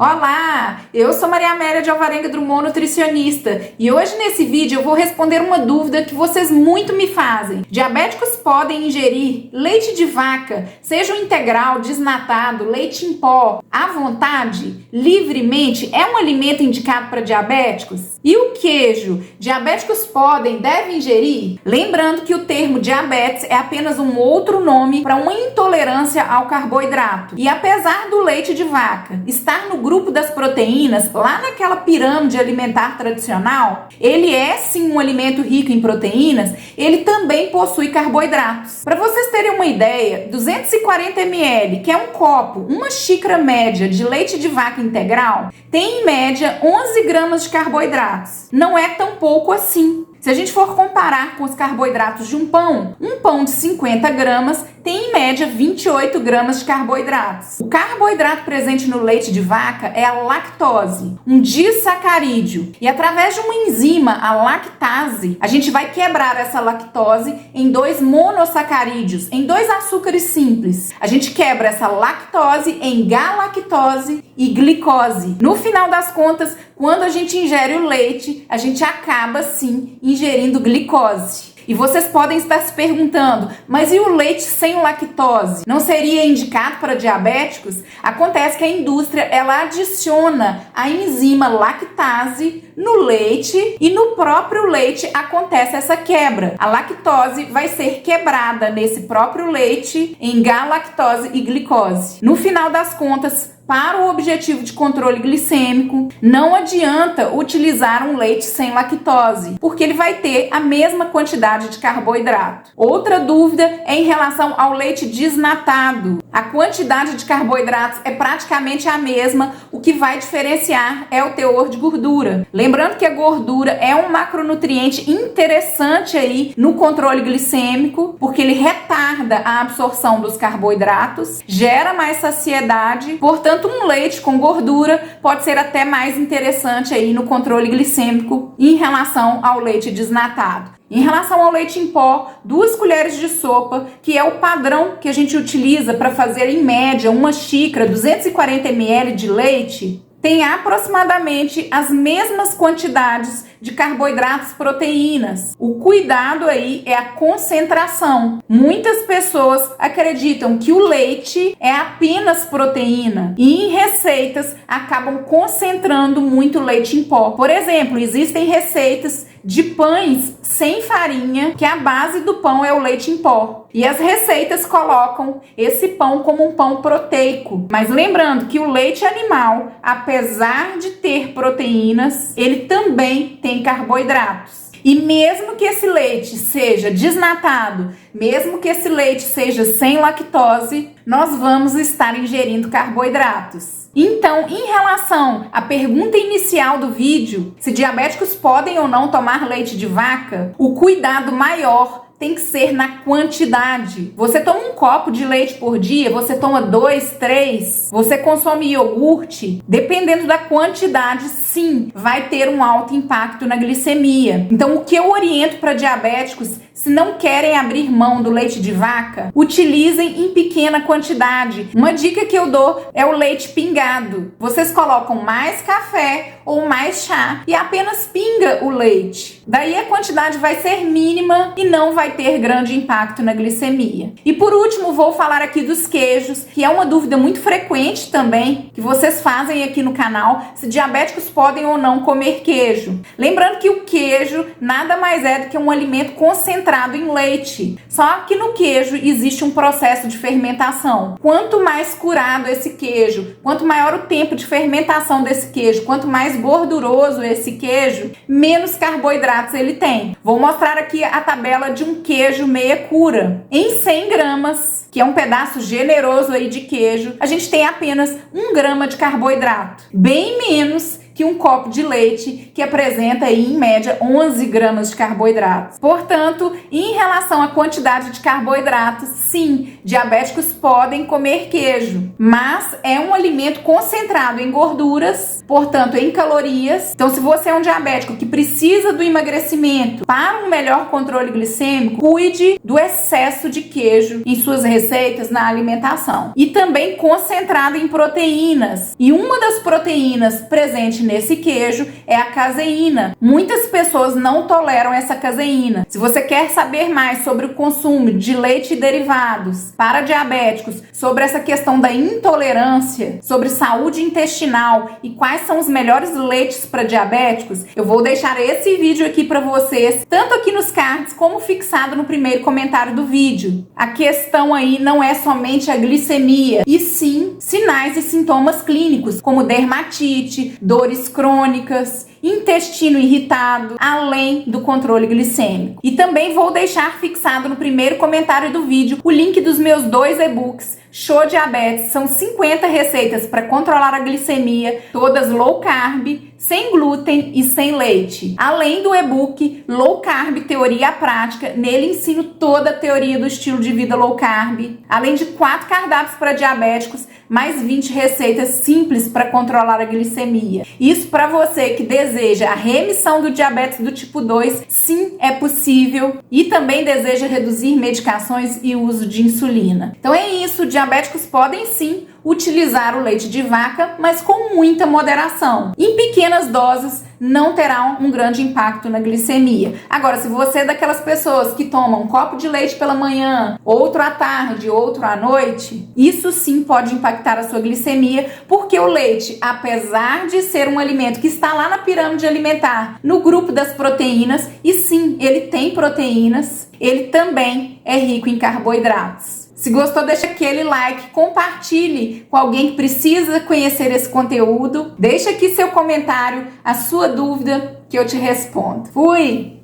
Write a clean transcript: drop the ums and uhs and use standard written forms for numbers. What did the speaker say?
Olá, eu sou Maria Amélia de Alvarenga Drummond, nutricionista, e hoje nesse vídeo eu vou responder uma dúvida que vocês muito me fazem. Diabéticos podem ingerir leite de vaca, seja o integral, desnatado, leite em pó, à vontade, livremente? É um alimento indicado para diabéticos? E o queijo? Diabéticos devem ingerir? Lembrando que o termo diabetes é apenas um outro nome para uma intolerância ao carboidrato. E apesar do leite de vaca estar no grupo das proteínas, lá naquela pirâmide alimentar tradicional, ele é sim um alimento rico em proteínas, ele também possui carboidratos. Para vocês terem uma ideia, 240 ml, que é um copo, uma xícara média de leite de vaca integral, tem em média 11 gramas de carboidratos. Não é tão pouco assim. Se a gente for comparar com os carboidratos de um pão de 50 gramas tem em média 28 gramas de carboidratos. O carboidrato presente no leite de vaca é a lactose, um disacarídeo. E através de uma enzima, a lactase, a gente vai quebrar essa lactose em dois monossacarídeos, em dois açúcares simples. A gente quebra essa lactose em galactose e glicose. No final das contas, quando a gente ingere o leite, a gente acaba sim ingerindo glicose. E vocês podem estar se perguntando, mas e o leite sem lactose? Não seria indicado para diabéticos? Acontece que a indústria ela adiciona a enzima lactase no leite e no próprio leite acontece essa quebra. A lactose vai ser quebrada nesse próprio leite em galactose e glicose. No final das contas, para o objetivo de controle glicêmico, não adianta utilizar um leite sem lactose, porque ele vai ter a mesma quantidade de carboidrato. Outra dúvida é em relação ao leite desnatado. A quantidade de carboidratos é praticamente a mesma, o que vai diferenciar é o teor de gordura. Lembrando que a gordura é um macronutriente interessante aí no controle glicêmico, porque ele retarda a absorção dos carboidratos, gera mais saciedade, portanto, um leite com gordura pode ser até mais interessante aí no controle glicêmico em relação ao leite desnatado. Em relação ao leite em pó, 2 colheres de sopa, que é o padrão que a gente utiliza para fazer em média uma xícara, 240 ml de leite, tem aproximadamente as mesmas quantidades de carboidratos e proteínas. O cuidado aí é a concentração. Muitas pessoas acreditam que o leite é apenas proteína e em receitas acabam concentrando muito leite em pó. Por exemplo, existem receitas de pães sem farinha, que a base do pão é o leite em pó. E as receitas colocam esse pão como um pão proteico. Mas lembrando que o leite animal, apesar de ter proteínas, ele também tem carboidratos. E mesmo que esse leite seja desnatado, mesmo que esse leite seja sem lactose, nós vamos estar ingerindo carboidratos. Então, em relação à pergunta inicial do vídeo, se diabéticos podem ou não tomar leite de vaca, o cuidado maior tem que ser na quantidade. Você toma um copo de leite por dia, você toma 2, 3, você consome iogurte, dependendo da quantidade, sim, vai ter um alto impacto na glicemia. Então, o que eu oriento para diabéticos, se não querem abrir mão do leite de vaca, utilizem em pequena quantidade. Uma dica que eu dou é o leite pingado. Vocês colocam mais café ou mais chá e apenas pinga o leite. Daí a quantidade vai ser mínima e não vai ter grande impacto na glicemia. E por último, vou falar aqui dos queijos, que é uma dúvida muito frequente também, que vocês fazem aqui no canal, se diabéticos podem ou não comer queijo. Lembrando que o queijo nada mais é do que um alimento concentrado em leite. Só que no queijo existe um processo de fermentação. Quanto mais curado esse queijo, quanto maior o tempo de fermentação desse queijo, quanto mais gorduroso esse queijo, menos carboidratos ele tem. Vou mostrar aqui a tabela de um queijo meia cura. Em 100 gramas, que é um pedaço generoso aí de queijo, a gente tem apenas 1 grama de carboidrato. Bem menos que um copo de leite, que apresenta aí, em média 11 gramas de carboidratos. Portanto, em relação à quantidade de carboidratos, sim, diabéticos podem comer queijo, mas é um alimento concentrado em gorduras, portanto em calorias. Então, se você é um diabético que precisa do emagrecimento para um melhor controle glicêmico, cuide do excesso de queijo em suas receitas na alimentação. E também concentrado em proteínas. E uma das proteínas presente nesse queijo é a caseína. Muitas pessoas não toleram essa caseína. Se você quer saber mais sobre o consumo de leite e derivados para diabéticos, sobre essa questão da intolerância, sobre saúde intestinal e quais são os melhores leites para diabéticos, eu vou deixar esse vídeo aqui para vocês, tanto aqui nos cards como fixado no primeiro comentário do vídeo. A questão aí não é somente a glicemia, e sim sinais e sintomas clínicos, como dermatite, dores crônicas, intestino irritado, além do controle glicêmico. E também vou deixar fixado no primeiro comentário do vídeo o link dos meus 2 e-books Show Diabetes. São 50 receitas para controlar a glicemia, todas low carb, sem glúten e sem leite. Além do e-book Low Carb Teoria Prática, nele ensino toda a teoria do estilo de vida low carb, além de 4 cardápios para diabéticos, mais 20 receitas simples para controlar a glicemia. Isso para você que deseja a remissão do diabetes do tipo 2, sim, é possível, e também deseja reduzir medicações e uso de insulina. Então é isso, diabéticos podem sim utilizar o leite de vaca, mas com muita moderação. Em pequenas doses, não terá um grande impacto na glicemia. Agora, se você é daquelas pessoas que tomam um copo de leite pela manhã, outro à tarde, outro à noite, isso sim pode impactar a sua glicemia, porque o leite, apesar de ser um alimento que está lá na pirâmide alimentar, no grupo das proteínas, e sim, ele tem proteínas, ele também é rico em carboidratos. Se gostou, deixa aquele like, compartilhe com alguém que precisa conhecer esse conteúdo. Deixa aqui seu comentário, a sua dúvida, que eu te respondo. Fui!